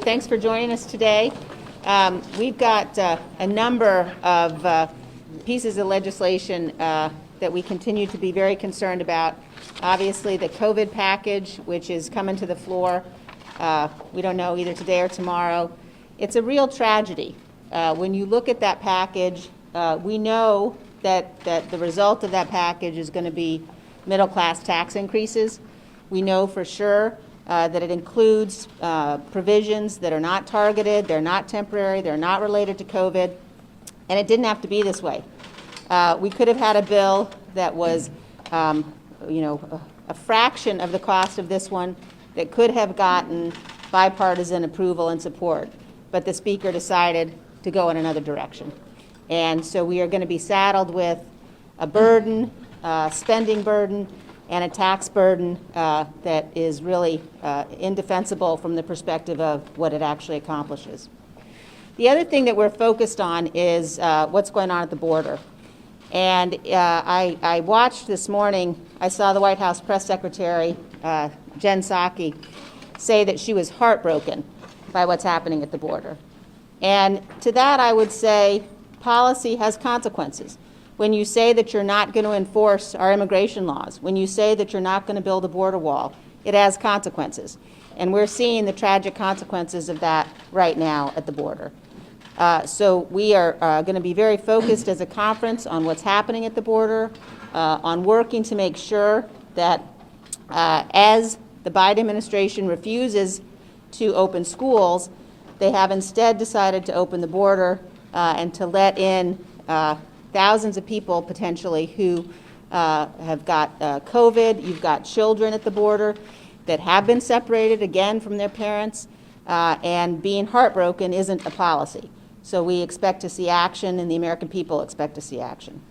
Thanks for joining us today. We've got a number of pieces of legislation that we continue to be very concerned about. Obviously, the COVID package, which is coming to the floor, we don't know either today or tomorrow. It's a real tragedy. When you look at that package, we know that the result of that package is going to be middle-class tax increases. We know for sure that it includes provisions that are not targeted, they're not temporary, they're not related to COVID, and it didn't have to be this way. We could have had a bill that was, a fraction of the cost of this one that could have gotten bipartisan approval and support, but the Speaker decided to go in another direction. And so we are going to be saddled with a burden, spending burden, and a tax burden that is really indefensible from the perspective of what it actually accomplishes. The other thing that we're focused on is what's going on at the border. And I watched this morning, I saw the White House Press Secretary, Jen Psaki, say that she was heartbroken by what's happening at the border. And to that I would say policy has consequences. When you say that you're not going to enforce our immigration laws, when you say that you're not going to build a border wall, it has consequences. And we're seeing the tragic consequences of that right now at the border. So we are going to be very focused as a conference on what's happening at the border, on working to make sure that as the Biden administration refuses to open schools, they have instead decided to open the border and to let in thousands of people potentially who have got COVID. You've got children at the border that have been separated again from their parents, and being heartbroken isn't a policy. So we expect to see action, and the American people expect to see action.